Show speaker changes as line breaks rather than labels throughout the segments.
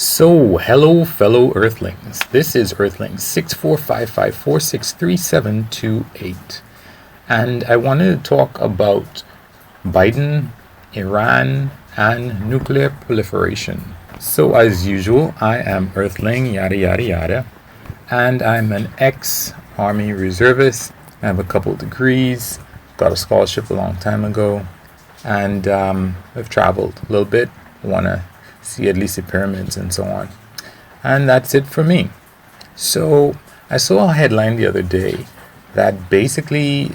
So, hello, fellow Earthlings. This is Earthling 6455463728, and I wanted to talk about Biden, Iran, and nuclear proliferation. So, as usual, I am Earthling, yada yada yada, and I'm an ex-Army reservist. I have a couple degrees, got a scholarship a long time ago, and I've traveled a little bit. Want to see at least the pyramids and so on. And that's it for me. So I saw a headline the other day that basically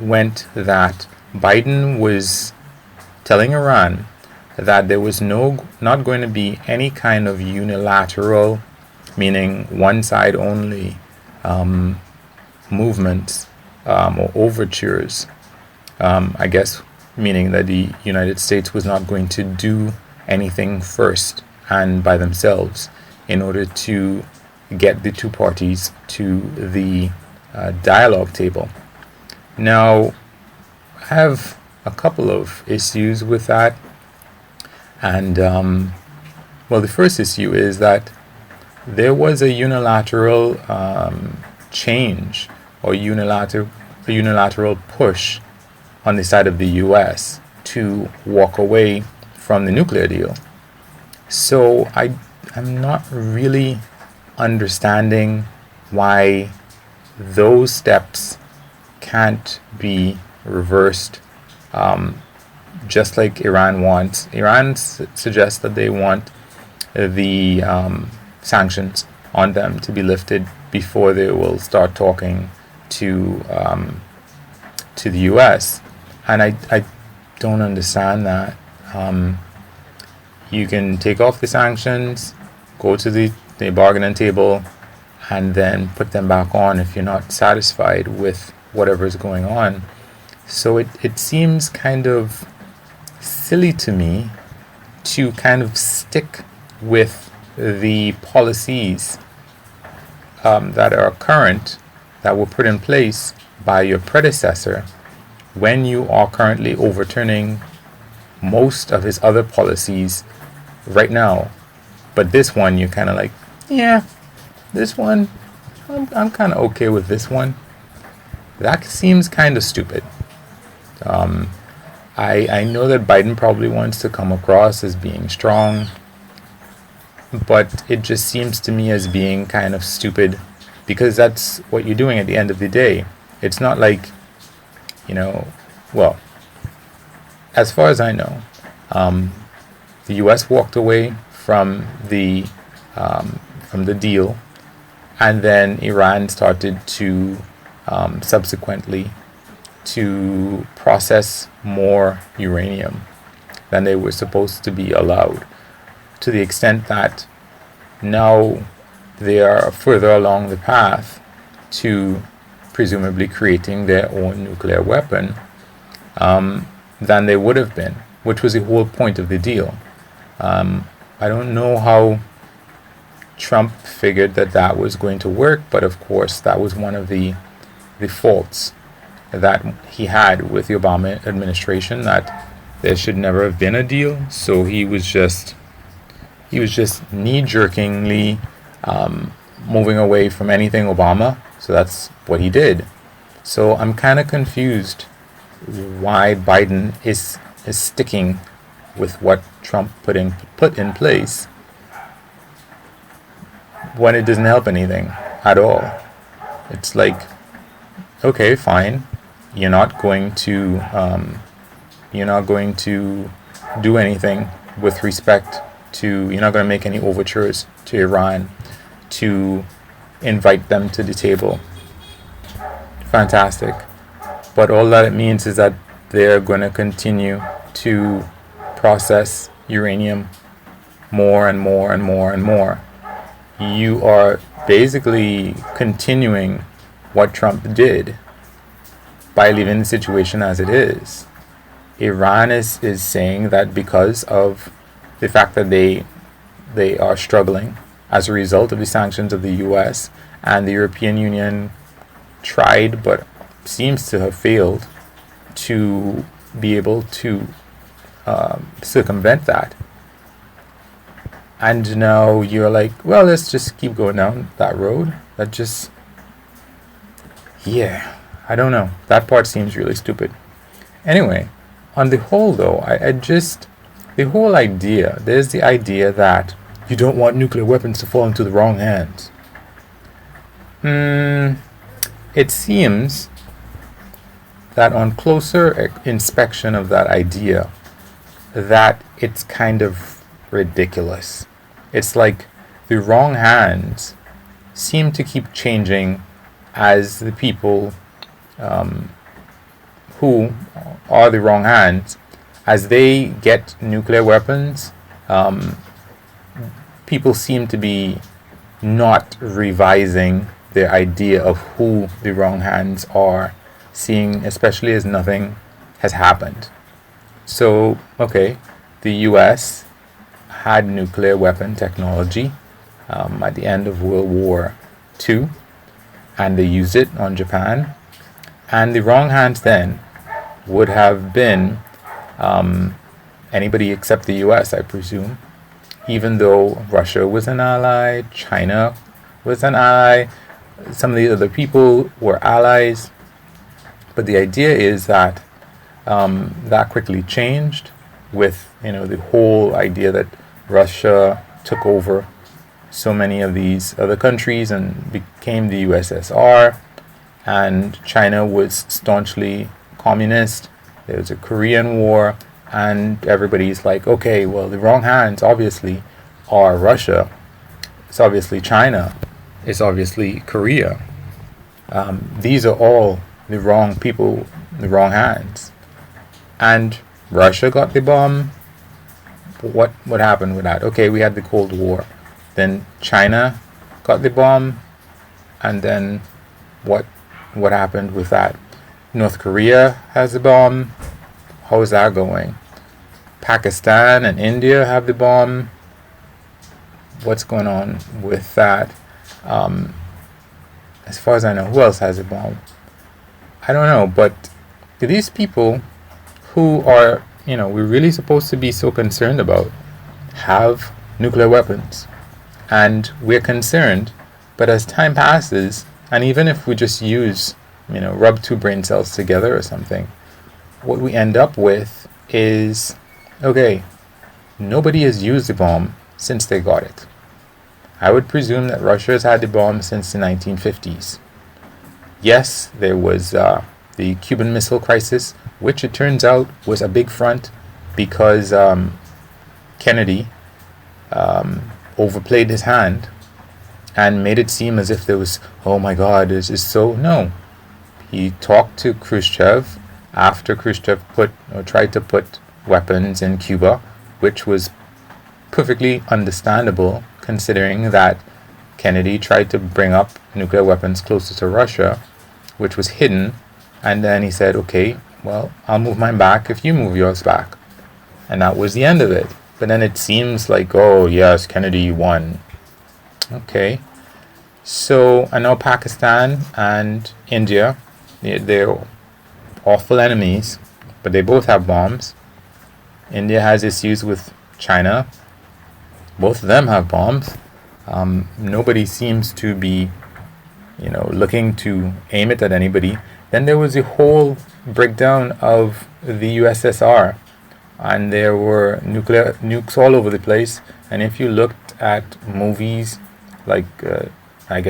went that Biden was telling Iran that there was not going to be any kind of unilateral, meaning one side only movements or overtures, I guess meaning that the United States was not going to do anything first and by themselves in order to get the two parties to the dialogue table. Now, I have a couple of issues with that. And, well, the first issue is that there was a unilateral change or unilateral push on the side of the US to walk away from the nuclear deal. So I'm not really understanding why those steps can't be reversed, just like Iran wants. Iran suggests that they want the sanctions on them to be lifted before they will start talking to the US, and I don't understand that. You can take off the sanctions, go to the bargaining table, and then put them back on if you're not satisfied with whatever is going on. So it seems kind of silly to me to kind of stick with the policies that are current, that were put in place by your predecessor, when you are currently overturning most of his other policies right now. But this one, you're kind of like, yeah, this one, I'm kind of okay with this one. That seems kind of stupid. I know that Biden probably wants to come across as being strong, but it just seems to me as being kind of stupid, because that's what you're doing at the end of the day. It's not like, well, as far as I know, the U.S. walked away from the deal, and then Iran started to subsequently to process more uranium than they were supposed to be allowed, to the extent that now they are further along the path to presumably creating their own nuclear weapon than they would have been, which was the whole point of the deal. I don't know how Trump figured that was going to work, but of course that was one of the faults that he had with the Obama administration, that there should never have been a deal. So he was just knee-jerkingly moving away from anything Obama. So that's what he did. So I'm kind of confused why Biden is sticking with what Trump put in place when it doesn't help anything at all. It's like, okay, fine, you're not going to do anything with respect to, you're not going to make any overtures to Iran to invite them to the table. Fantastic. But all that it means is that they're going to continue to process uranium more and more and more and more. You are basically continuing what Trump did by leaving the situation as it is. Iran is saying that because of the fact that they are struggling as a result of the sanctions of the US, and the European Union tried but seems to have failed to be able to circumvent that. And now you're like, well, let's just keep going down that road. That just, yeah, I don't know. That part seems really stupid. Anyway, on the whole, though, I just, the whole idea, there's the idea that you don't want nuclear weapons to fall into the wrong hands. It seems that on closer inspection of that idea, that it's kind of ridiculous. It's like the wrong hands seem to keep changing as the people who are the wrong hands, as they get nuclear weapons, people seem to be not revising their idea of who the wrong hands are, seeing especially as nothing has happened. So, okay, the US had nuclear weapon technology at the end of World War II, and they used it on Japan. And the wrong hands then would have been anybody except the US, I presume, even though Russia was an ally, China was an ally, some of the other people were allies. But the idea is that that quickly changed with, the whole idea that Russia took over so many of these other countries and became the USSR, and China was staunchly communist. There was a Korean War, and everybody's like, okay, well, the wrong hands obviously are Russia, it's obviously China, it's obviously Korea. These are all the wrong people, the wrong hands. And Russia got the bomb. What happened with that? Okay, we had the Cold War. Then China got the bomb. And then what happened with that? North Korea has the bomb. How is that going? Pakistan and India have the bomb. What's going on with that? As far as I know, who else has a bomb? I don't know, but these people who are, we're really supposed to be so concerned about, have nuclear weapons. And we're concerned, but as time passes, and even if we just use, rub two brain cells together or something, what we end up with is, okay, nobody has used the bomb since they got it. I would presume that Russia has had the bomb since the 1950s. Yes, there was the Cuban Missile Crisis, which it turns out was a big front because Kennedy overplayed his hand and made it seem as if there was, oh my God, this is so. No. He talked to Khrushchev after Khrushchev tried to put weapons in Cuba, which was perfectly understandable considering that Kennedy tried to bring up nuclear weapons closer to Russia, which was hidden, and then he said, okay, well, I'll move mine back if you move yours back. And that was the end of it. But then it seems like, oh yes, Kennedy won. Okay. So, I know Pakistan and India, they're awful enemies, but they both have bombs. India has issues with China. Both of them have bombs. Nobody seems to be, looking to aim it at anybody. Then there was a whole breakdown of the USSR, and there were nuclear nukes all over the place. And if you looked at movies like, I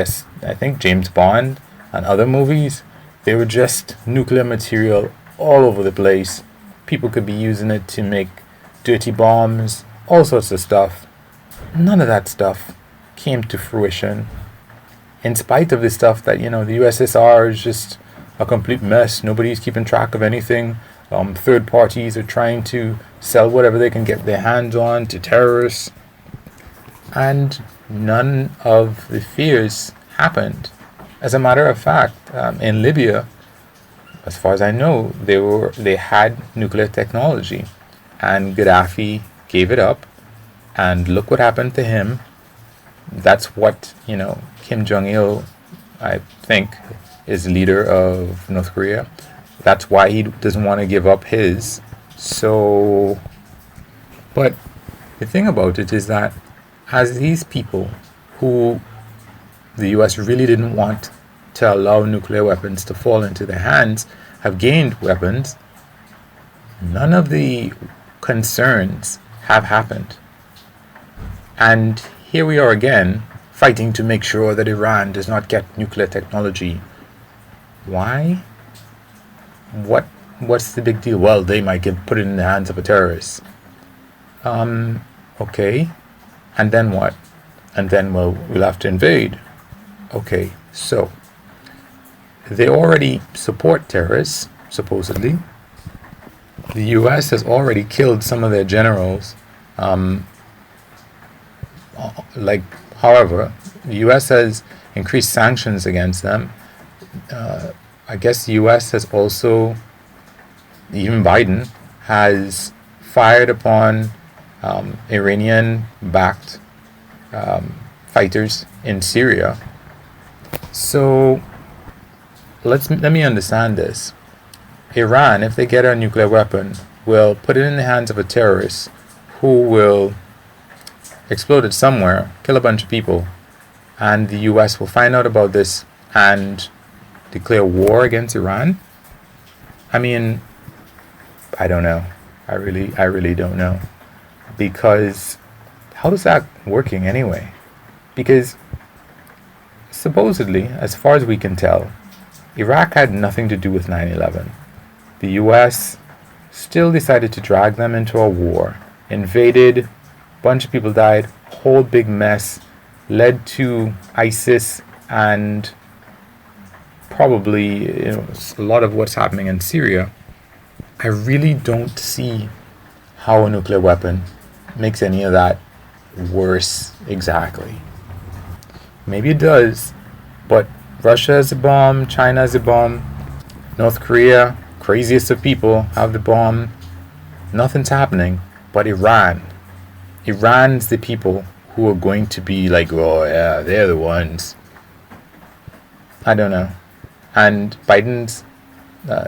think James Bond and other movies, they were just nuclear material all over the place. People could be using it to make dirty bombs, all sorts of stuff. None of that stuff came to fruition, in spite of the stuff that, the USSR is just a complete mess. Nobody's keeping track of anything. Third parties are trying to sell whatever they can get their hands on to terrorists. And none of the fears happened. As a matter of fact, in Libya, as far as I know, they had nuclear technology, and Gaddafi gave it up. And look what happened to him. That's what, Kim Jong-il, I think, is leader of North Korea. That's why he doesn't want to give up his. So, but the thing about it is that as these people who the US really didn't want to allow nuclear weapons to fall into their hands have gained weapons, none of the concerns have happened. And here we are again, fighting to make sure that Iran does not get nuclear technology. Why? What's the big deal? Well, they might put it in the hands of a terrorist. Okay. And then what? And then, well, we'll have to invade. Okay, so they already support terrorists, supposedly. The US has already killed some of their generals. However, the US has increased sanctions against them. I guess the US has also, even Biden, has fired upon Iranian-backed fighters in Syria. So let me understand this. Iran, if they get a nuclear weapon, will put it in the hands of a terrorist who will explode it somewhere, kill a bunch of people, and the US will find out about this and declare war against Iran? I mean, I don't know. I really don't know. Because how is that working anyway? Because supposedly, as far as we can tell, Iraq had nothing to do with 9/11. The US still decided to drag them into a war, invaded, bunch of people died, whole big mess, led to ISIS and probably a lot of what's happening in Syria. I really don't see how a nuclear weapon makes any of that worse exactly. Maybe it does, but Russia has a bomb, China has a bomb, North Korea, craziest of people, have the bomb. Nothing's happening. But Iran's the people who are going to be like, oh yeah, they're the ones. I don't know. And Biden's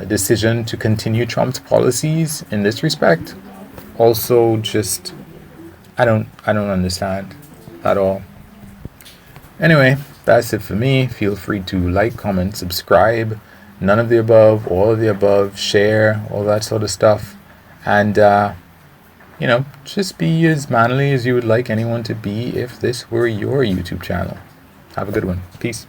decision to continue Trump's policies in this respect also just, I don't understand at all. Anyway, that's it for me. Feel free to like, comment, subscribe. None of the above, all of the above, share, all that sort of stuff. And, just be as manly as you would like anyone to be if this were your YouTube channel. Have a good one. Peace.